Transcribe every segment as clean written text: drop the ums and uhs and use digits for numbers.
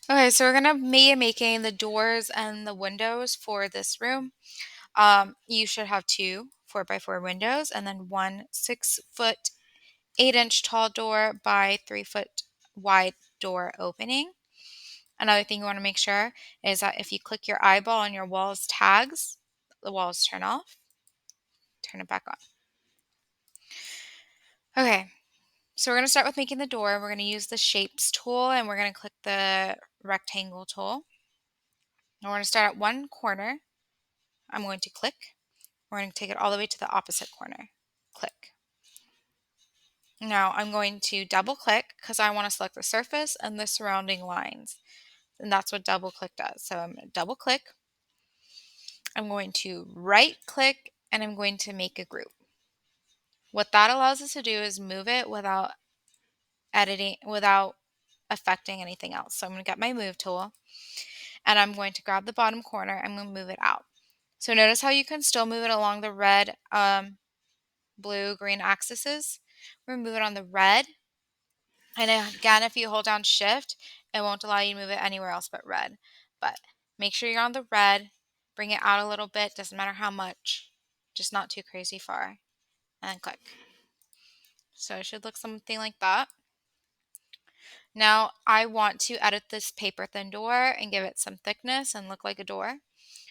Okay, so we're gonna be making the doors and the windows for this room. You should have two 4x4 windows and then one 6 foot 8-inch tall door by 3 foot wide door opening. Another thing you want to make sure is that if you click your eyeball on your wall's tags, the walls turn off. Turn it back on. Okay, so we're going to start with making the door. We're going to use the shapes tool and we're going to click the rectangle tool. And we're going to start at one corner. I'm going to click. We're going to take it all the way to the opposite corner. Click. Now I'm going to double click because I want to select the surface and the surrounding lines. And that's what double click does. So I'm going to double click. I'm going to right click and I'm going to make a group. What that allows us to do is move it without editing, without affecting anything else. So I'm going to get my move tool and I'm going to grab the bottom corner. I'm going to move it out. So notice how you can still move it along the red, blue, green axes. We're going to move it on the red. And again, if you hold down shift, it won't allow you to move it anywhere else but red. But make sure you're on the red. Bring it out a little bit. Doesn't matter how much. Just not too crazy far. And then click. So it should look something like that. Now I want to edit this paper thin door and give it some thickness and look like a door.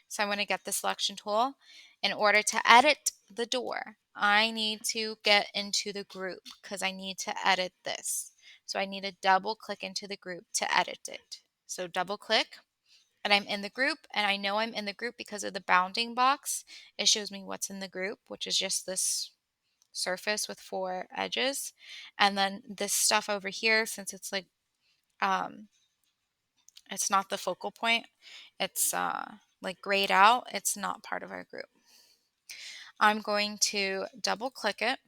So I'm going to get the selection tool. In order to edit the door, I need to get into the group because I need to edit this. So I need to double click into the group to edit it. So double click and I'm in the group, and I know I'm in the group because of the bounding box. It shows me what's in the group, which is just this surface with 4 edges. And then this stuff over here, since it's like um, it's not the focal point. It's like grayed out. It's not part of our group. I'm going to double click it.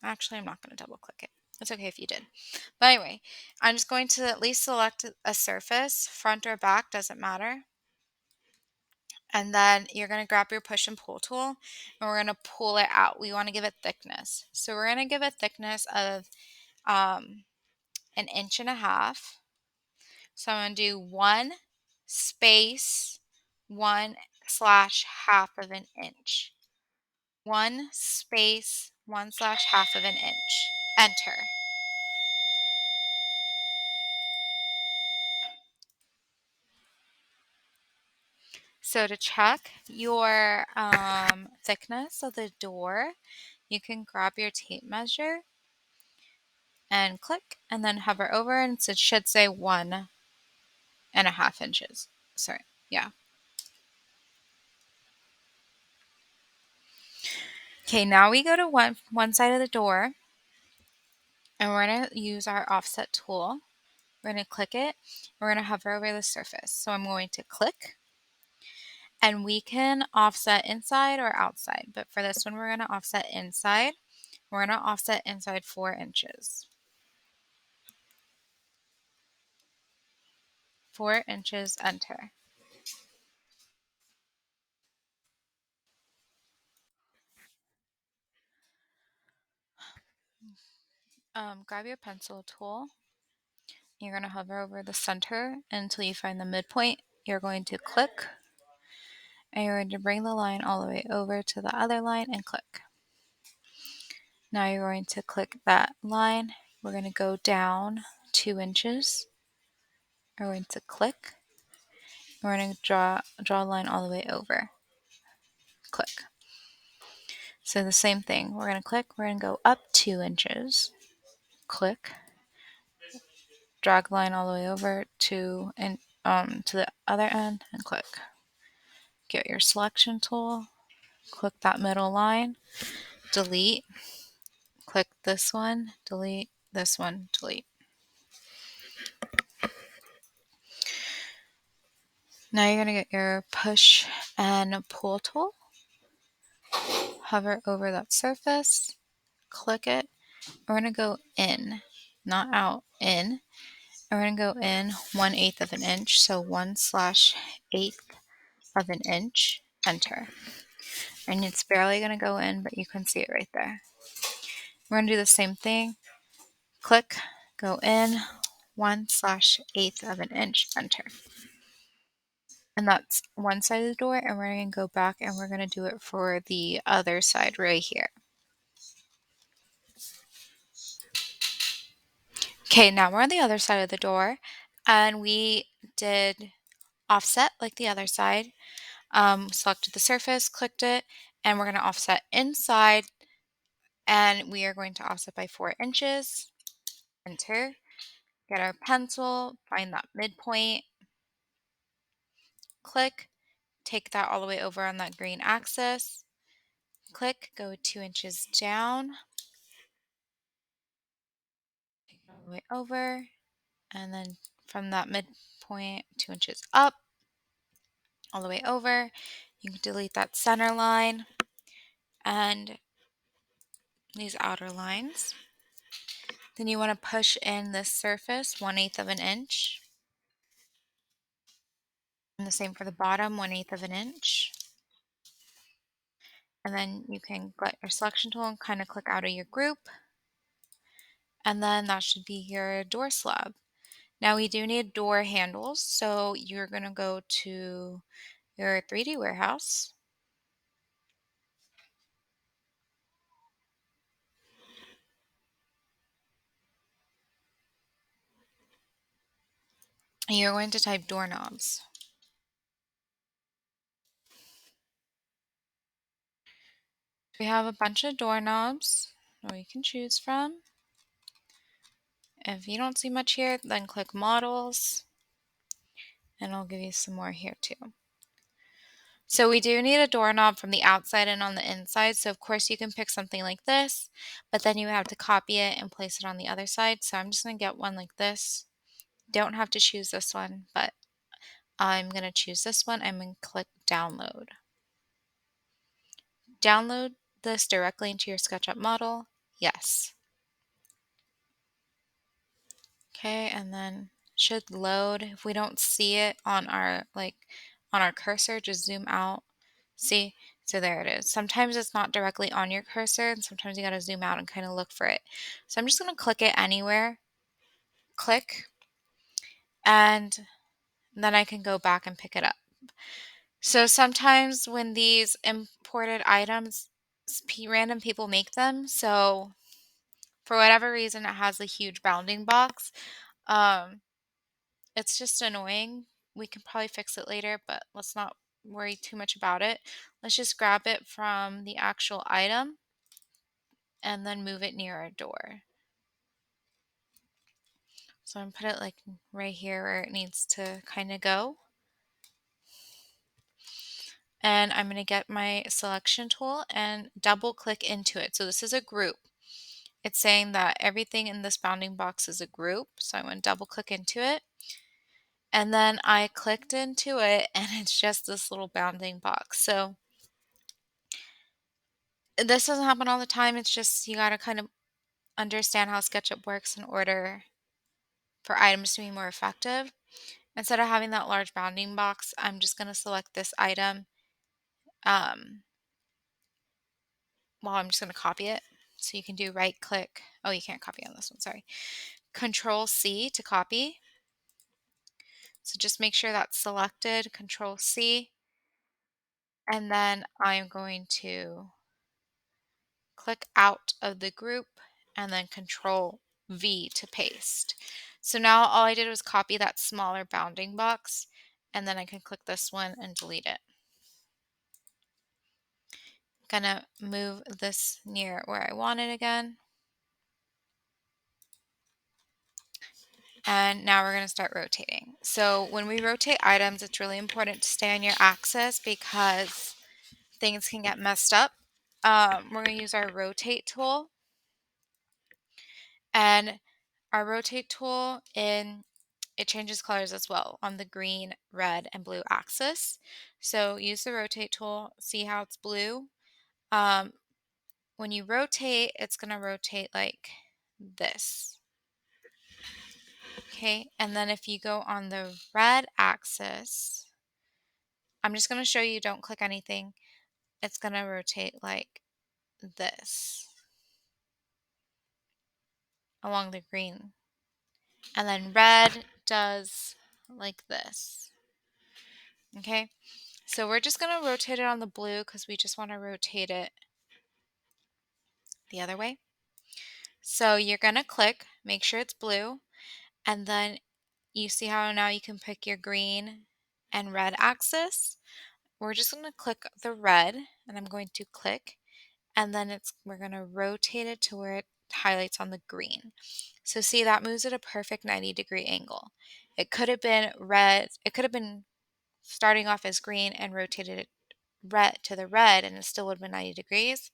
Actually, I'm not going to double click it. It's okay if you did. But anyway, I'm just going to at least select a surface, front or back, doesn't matter. And then you're going to grab your push and pull tool and we're going to pull it out. We want to give it thickness. So we're going to give a thickness of 1.5 inches. So I'm going to do 1 space 1/2 of an inch. 1 space 1/2 of an inch. Enter. So to check your thickness of the door, you can grab your tape measure and click and then hover over and it should say 1.5 inches. Sorry, yeah. Okay, now we go to one side of the door and we're going to use our offset tool. We're going to click it. We're going to hover over the surface. So I'm going to click and we can offset inside or outside. But for this one, we're going to offset inside. We're going to offset inside 4 inches. 4 inches, enter. Grab your pencil tool. You're going to hover over the center until you find the midpoint. You're going to click and you're going to bring the line all the way over to the other line and click. Now you're going to click that line. We're going to go down 2 inches. We're going to click. We're going to draw a line all the way over. Click. So the same thing. We're going to click. We're going to go up 2 inches. Click. Drag line all the way over to the other end and click. Get your selection tool. Click that middle line. Delete. Click this one. Delete. This one. Delete. Now you're going to get your push and pull tool. Hover over that surface. Click it. We're going to go in, not out, in. And we're going to go in 1/8 of an inch. So 1/8 of an inch. Enter. And it's barely going to go in, but you can see it right there. We're going to do the same thing. Click, go in 1/8 of an inch, enter. And that's one side of the door, and we're going to go back and we're going to do it for the other side right here. Okay, now we're on the other side of the door, and we did offset like the other side. Selected the surface, clicked it, and we're going to offset inside, and we are going to offset by 4 inches. Enter. Get our pencil, find that midpoint, click, take that all the way over on that green axis, click, go 2 inches down, take it all the way over, and then from that midpoint 2 inches up, all the way over. You can delete that center line and these outer lines. Then you want to push in this surface 1/8 of an inch. And the same for the bottom, 1/8 of an inch. And then you can get your selection tool and kind of click out of your group. And then that should be your door slab. Now we do need door handles, so you're going to go to your 3D warehouse. And you're going to type doorknobs. We have a bunch of doorknobs that we can choose from. If you don't see much here, then click models, and I'll give you some more here too. So we do need a doorknob from the outside and on the inside. So of course you can pick something like this, but then you have to copy it and place it on the other side. So I'm just going to get one like this. Don't have to choose this one, but I'm going to choose this one. I'm going to click download. Download this directly into your SketchUp model. Yes. Okay, and then should load. If we don't see it on our cursor, just zoom out. See? So there it is. Sometimes it's not directly on your cursor, and sometimes you got to zoom out and kind of look for it. So I'm just going to click it anywhere. Click, and then I can go back and pick it up. So sometimes when these imported items, random people make them, so for whatever reason it has a huge bounding box. It's just annoying. We can probably fix it later, but let's not worry too much about it. Let's just grab it from the actual item and then move it near our door. So I'm gonna put it like right here where it needs to kind of go. And I'm going to get my selection tool and double click into it. So this is a group. It's saying that everything in this bounding box is a group. So I'm going to double click into it. And then I clicked into it and it's just this little bounding box. So this doesn't happen all the time. It's just you got to kind of understand how SketchUp works in order for items to be more effective. Instead of having that large bounding box, I'm just going to select this item. Well, I'm just going to copy it. So you can do right click. Oh, you can't copy on this one. Sorry. Control C to copy. So just make sure that's selected. Control C. And then I'm going to click out of the group and then Control V to paste. So now all I did was copy that smaller bounding box, and then I can click this one and delete it. Gonna move this near where I want it again. And now we're going to start rotating. So when we rotate items, it's really important to stay on your axis because things can get messed up. We're going to use our rotate tool. And our rotate tool it changes colors as well on the green, red, and blue axis. So use the rotate tool, see how it's blue. When you rotate, it's going to rotate like this. Okay, and then if you go on the red axis, I'm just going to show you, don't click anything. It's going to rotate like this along the green. And then red does like this. Okay, so we're just going to rotate it on the blue because we just want to rotate it the other way. So you're going to click, make sure it's blue, and then you see how now you can pick your green and red axis. We're just going to click the red, and I'm going to click, and then we're going to rotate it to where it highlights on the green. So see, that moves at a perfect 90-degree angle. It could have been red, it could have been starting off as green and rotated it red to the red, and it still would have been 90 degrees.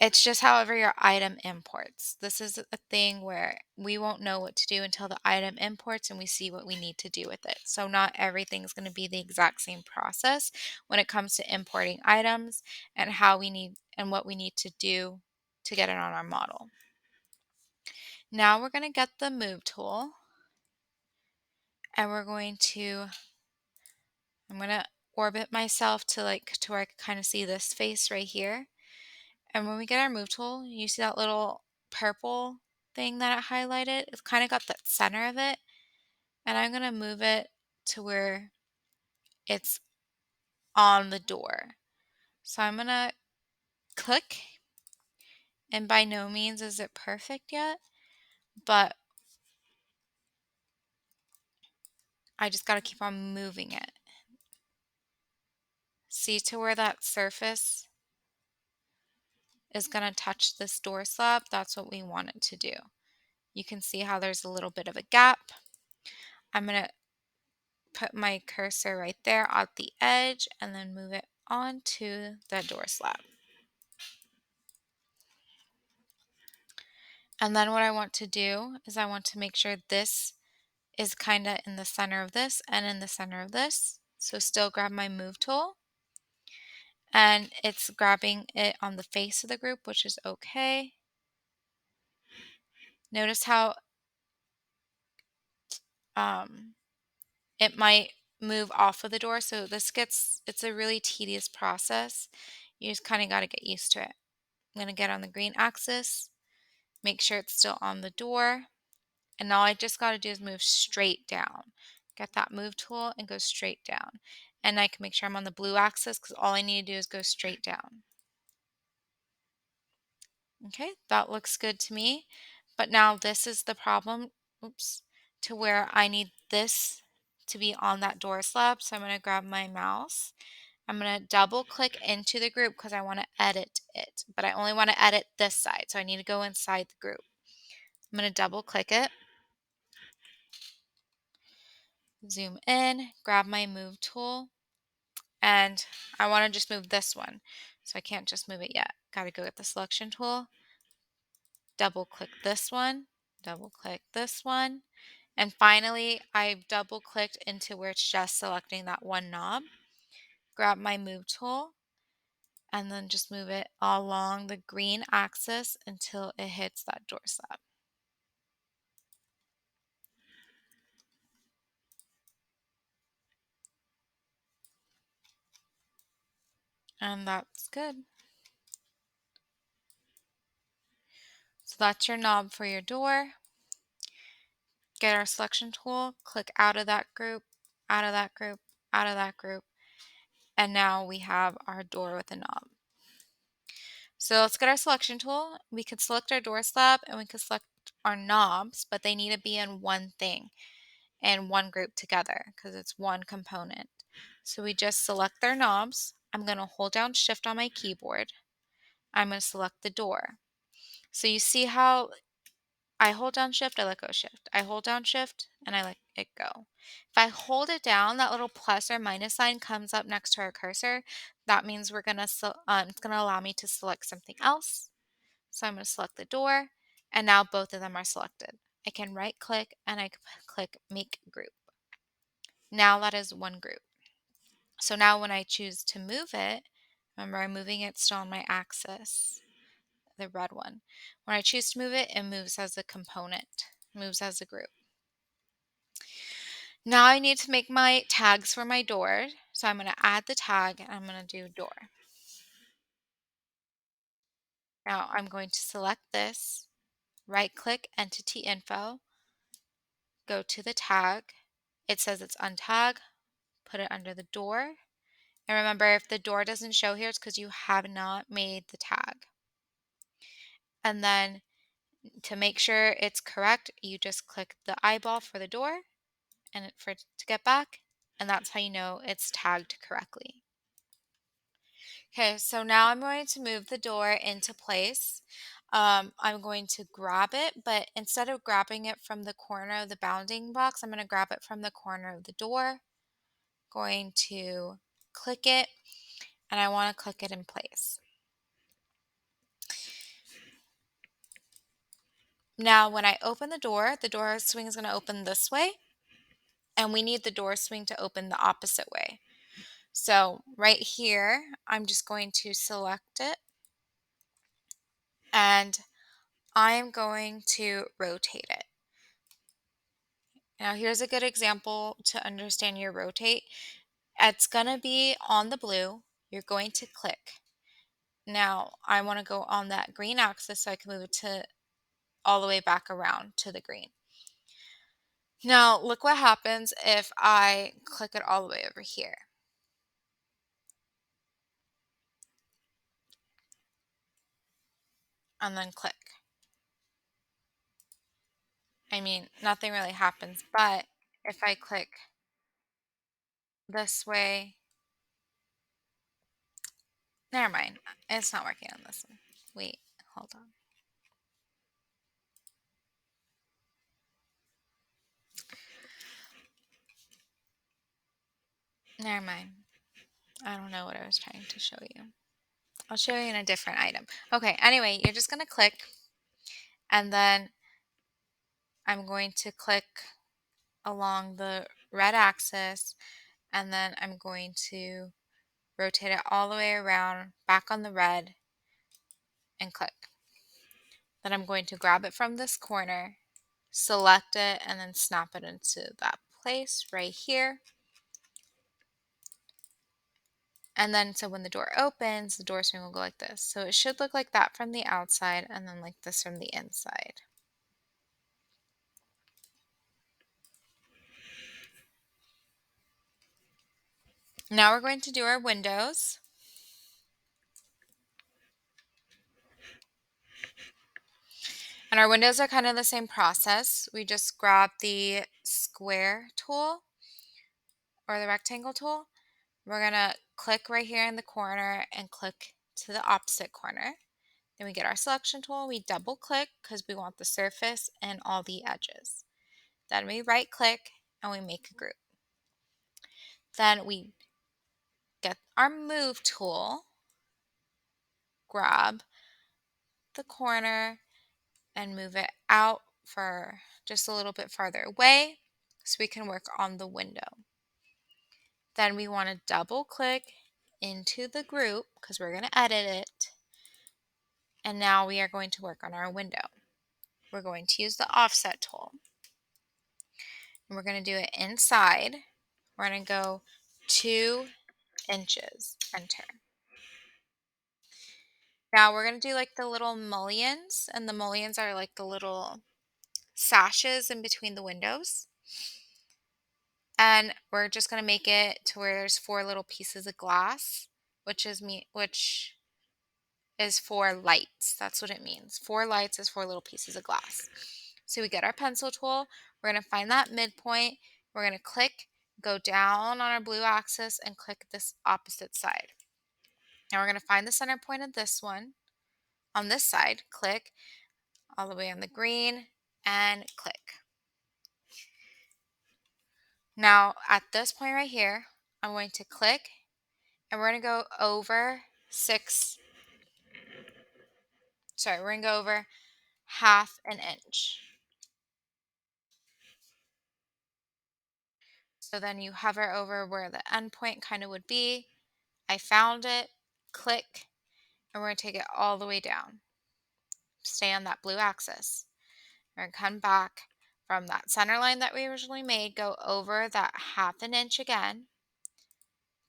It's just however your item imports. This is a thing where we won't know what to do until the item imports and we see what we need to do with it. So not everything's going to be the exact same process when it comes to importing items and how we need and what we need to do to get it on our model. Now we're going to get the move tool, and I'm going to orbit myself to where I can kind of see this face right here. And when we get our move tool, you see that little purple thing that it highlighted? It's kind of got that center of it. And I'm going to move it to where it's on the door. So I'm going to click, and by no means is it perfect yet, but I just got to keep on moving it. See to where that surface is going to touch this door slab? That's what we want it to do. You can see how there's a little bit of a gap. I'm going to put my cursor right there at the edge and then move it onto the door slab. And then what I want to do is I want to make sure this is kind of in the center of this and in the center of this. So still grab my move tool, and it's grabbing it on the face of the group, which is okay. Notice how it might move off of the door. So it's a really tedious process. You just kind of got to get used to it. I'm going to get on the green axis, make sure it's still on the door, and all I just got to do is move straight down. Get that move tool and go straight down. And I can make sure I'm on the blue axis because all I need to do is go straight down. Okay, that looks good to me. But now this is the problem, oops, to where I need this to be on that door slab. So I'm going to grab my mouse. I'm going to double click into the group because I want to edit it, but I only want to edit this side. So I need to go inside the group. I'm going to double click it, zoom in, grab my move tool, and I want to just move this one. So I can't just move it yet. Got to go get the selection tool, double click this one, double click this one, and finally I've double clicked into where it's just selecting that one knob. Grab my move tool and then just move it along the green axis until it hits that door slab. And that's good. So that's your knob for your door. Get our selection tool, click out of that group, out of that group, out of that group, and now we have our door with a knob. So let's get our selection tool. We could select our door slab and we could select our knobs, but they need to be in one thing and one group together because it's one component. So we just select their knobs. I'm going to hold down Shift on my keyboard. I'm going to select the door. So you see how I hold down Shift, I let go of Shift. I hold down Shift, and I let it go. If I hold it down, that little plus or minus sign comes up next to our cursor. That means it's gonna allow me to select something else. So I'm gonna select the door, and now both of them are selected. I can right click and I can click Make Group. Now that is one group. So now when I choose to move it, remember I'm moving it still on my axis, the red one. When I choose to move it, it moves as a component, moves as a group. Now I need to make my tags for my door. So I'm going to add the tag and I'm going to do door. Now I'm going to select this, right click Entity Info, go to the tag. It says it's untag, put it under the door. And remember, if the door doesn't show here, it's because you have not made the tag. And then to make sure it's correct, you just click the eyeball for the door and for it to get back. And that's how you know it's tagged correctly. Okay, so now I'm going to move the door into place. I'm going to grab it, but instead of grabbing it from the corner of the bounding box, I'm going to grab it from the corner of the door. Going to click it, and I want to click it in place. Now, when I open the door swing is going to open this way, and we need the door swing to open the opposite way. So right here, I'm just going to select it, and I am going to rotate it. Now, here's a good example to understand your rotate. It's going to be on the blue. You're going to click. Now, I want to go on that green axis so I can move it to all the way back around to the green. Now, look what happens if I click it all the way over here. And then click. I mean, nothing really happens, but if I click this way, never mind. It's not working on this one. Wait, hold on. Never mind. I don't know what I was trying to show you. I'll show you in a different item. Okay, anyway, you're just going to click, and then I'm going to click along the red axis, and then I'm going to rotate it all the way around, back on the red, and click. Then I'm going to grab it from this corner, select it, and then snap it into that place right here. And then so when the door opens, the door swing will go like this. So it should look like that from the outside and then like this from the inside. Now we're going to do our windows. And our windows are kind of the same process. We just grab the square tool or the rectangle tool. We're going to click right here in the corner and click to the opposite corner. Then we get our selection tool. We double click because we want the surface and all the edges. Then we right click and we make a group. Then we get our move tool, grab the corner and move it out for just a little bit farther away so we can work on the window. Then we want to double click into the group because we're going to edit it. And now we are going to work on our window. We're going to use the offset tool. And we're going to do it inside. We're going to go 2 inches, enter. Now we're going to do like the little mullions, and the mullions are like the little sashes in between the windows. And we're just going to make it to where there's 4 little pieces of glass, which is 4 lights. That's what it means. 4 lights is 4 little pieces of glass. So we get our pencil tool. We're going to find that midpoint. We're going to click, go down on our blue axis, and click this opposite side. Now we're going to find the center point of this one. On this side, click all the way on the green and click. Now at this point right here, I'm going to click and we're going to go over we're going to go over 1/2 an inch. So then you hover over where the end point kind of would be. I found it, click, and we're going to take it all the way down. Stay on that blue axis. We're going to come back from that center line that we originally made, go over that 1/2 an inch again,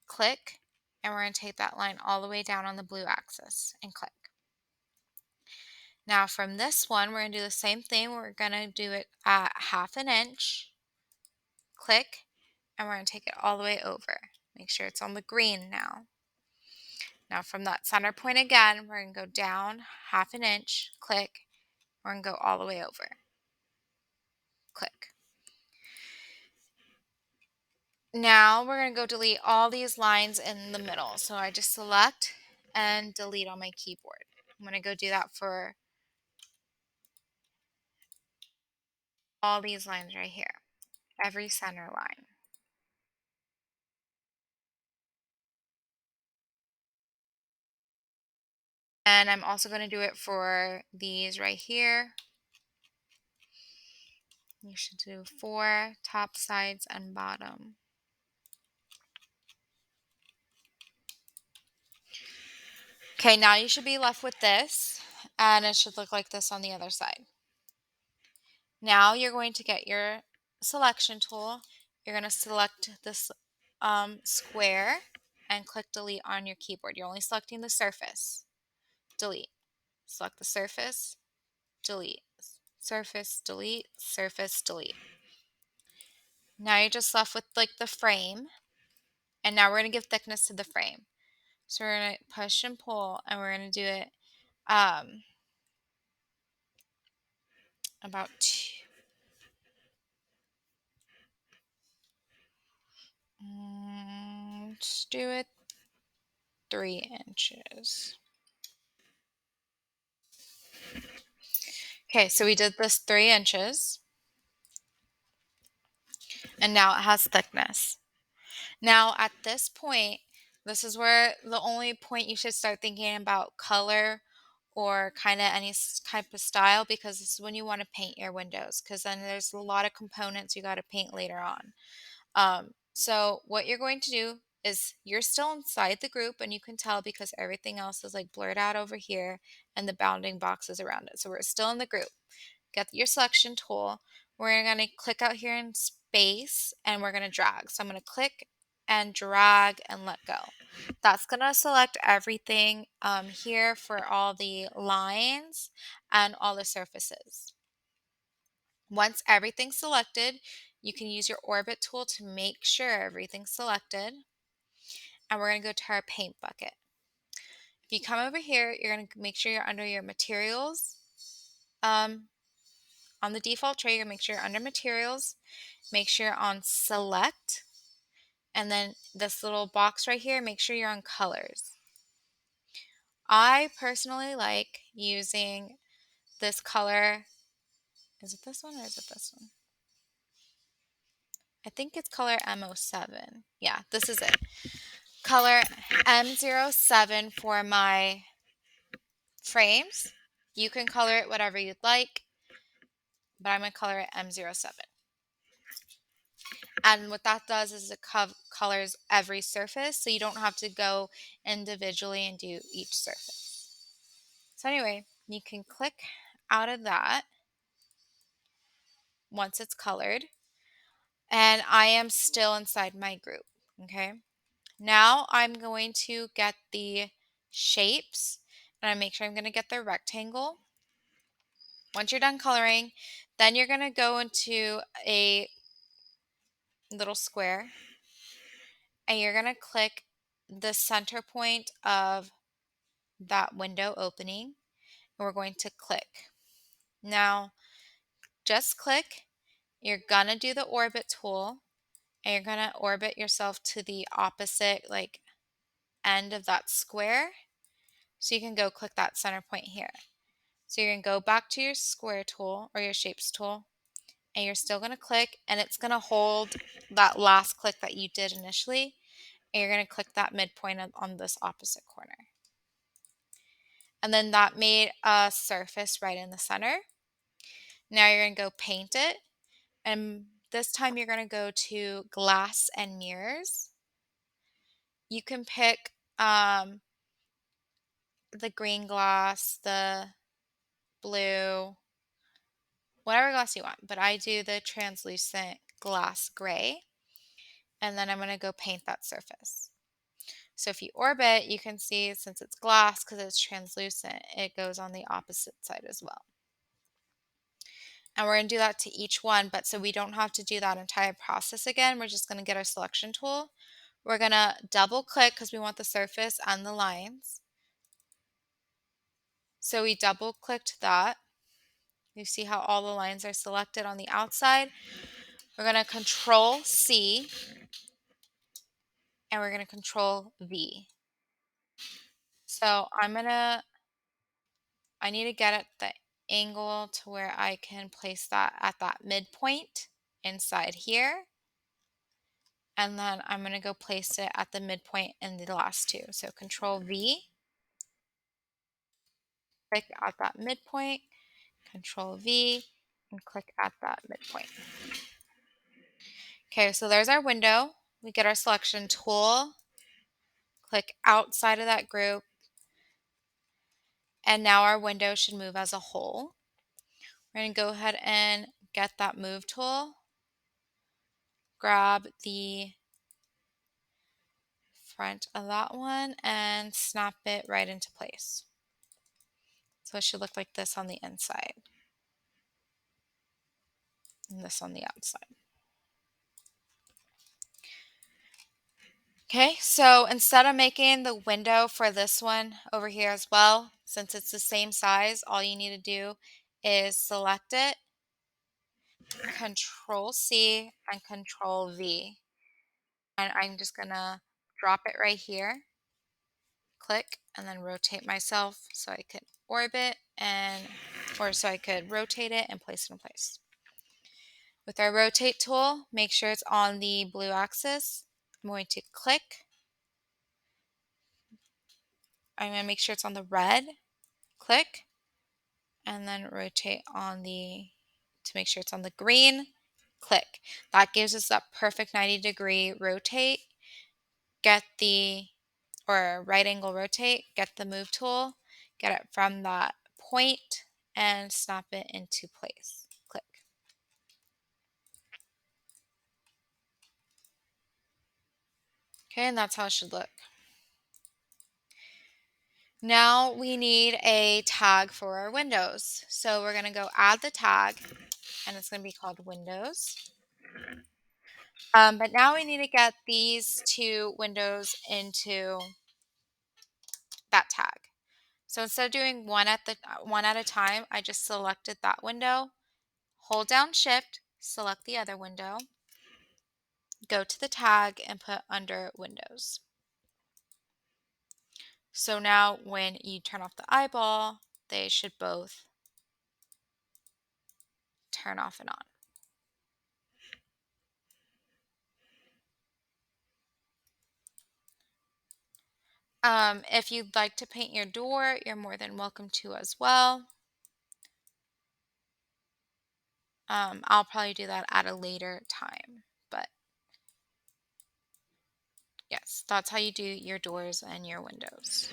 click, and we're going to take that line all the way down on the blue axis and click. Now from this one, we're going to do the same thing. We're going to do it at 1/2 inch, click, and we're going to take it all the way over. Make sure it's on the green now. Now from that center point again, we're going to go down 1/2 inch, click, we're going to go all the way over, click. Now we're going to go delete all these lines in the middle. So I just select and delete on my keyboard. I'm going to go do that for all these lines right here, every center line. And I'm also going to do it for these right here. You should do 4 top, sides, and bottom. Okay, now you should be left with this, and it should look like this on the other side. Now you're going to get your selection tool. You're going to select this square and click delete on your keyboard. You're only selecting the surface. Delete. Select the surface, delete. Surface, delete, surface, delete. Now you're just left with like the frame. And now we're going to give thickness to the frame. So we're going to push and pull, and we're going to do it about let's do it 3 inches. Okay, so we did this 3 inches, and now it has thickness. Now at this point, this is where the only point you should start thinking about color or kind of any type of style, because this is when you want to paint your windows, because then there's a lot of components you got to paint later on. So what you're going to do is you're still inside the group, and you can tell because everything else is like blurred out over here and the bounding boxes around it. So we're still in the group. Get your selection tool. We're going to click out here in space, and we're going to drag. So I'm going to click and drag and let go. That's going to select everything here for all the lines and all the surfaces. Once everything's selected, you can use your orbit tool to make sure everything's selected. And we're going to go to our paint bucket. If you come over here, you're going to make sure you're under your materials. On the default tray, you're going to make sure you're under materials. Make sure you're on select. And then this little box right here, make sure you're on colors. I personally like using this color. Is it this one or is it this one? I think it's color M07. Yeah, this is it. Color M07 for my frames. You can color it whatever you'd like, but I'm going to color it M07. And what that does is it colors every surface, so you don't have to go individually and do each surface. So anyway, you can click out of that once it's colored. And I am still inside my group, okay? Now I'm going to get the shapes, and I make sure I'm going to get the rectangle. Once you're done coloring, then you're going to go into a little square, and you're going to click the center point of that window opening, and we're going to click. Now, just click. You're going to do the orbit tool, and you're going to orbit yourself to the opposite end of that square. So you can go click that center point here. So you're going to go back to your square tool or your shapes tool, and you're still going to click, and it's going to hold that last click that you did initially, and you're going to click that midpoint on this opposite corner. And then that made a surface right in the center. Now you're going to go paint it, and this time you're going to go to glass and mirrors. You can pick the green glass, the blue, whatever glass you want, but I do the translucent glass gray, and then I'm going to go paint that surface. So if you orbit, you can see since it's glass, because it's translucent, it goes on the opposite side as well. And we're going to do that to each one, but so we don't have to do that entire process again, we're just going to get our selection tool. We're going to double click because we want the surface and the lines. So we double clicked that. You see how all the lines are selected on the outside. We're going to Control C and we're going to Control V. So I need to get at the angle to where I can place that at that midpoint inside here. And then I'm going to go place it at the midpoint in the last two. So Control V, click at that midpoint, Control V, and click at that midpoint. Okay, so there's our window. We get our selection tool, click outside of that group, and now our window should move as a whole. We're going to go ahead and get that move tool, grab the front of that one, and snap it right into place. So it should look like this on the inside, and this on the outside. Okay, so instead of making the window for this one over here as well, since it's the same size, all you need to do is select it, Control C and Control V. And I'm just gonna drop it right here, click, and then rotate myself so I could orbit or so I could rotate it and place it in place. With our rotate tool, make sure it's on the blue axis. I'm going to click. I'm going to make sure it's on the red, click, and then rotate to make sure it's on the green, click. That gives us that perfect 90-degree rotate. Or right angle rotate, get the move tool, get it from that point, and snap it into place. Click. Okay, and that's how it should look. Now we need a tag for our windows. So we're going to go add the tag, and it's going to be called Windows. But now we need to get these two windows into that tag. So instead of doing one at a time, I just selected that window, hold down Shift, select the other window, go to the tag and put under Windows. So now when you turn off the eyeball, they should both turn off and on. If you'd like to paint your door, you're more than welcome to as well. I'll probably do that at a later time, but yes, that's how you do your doors and your windows.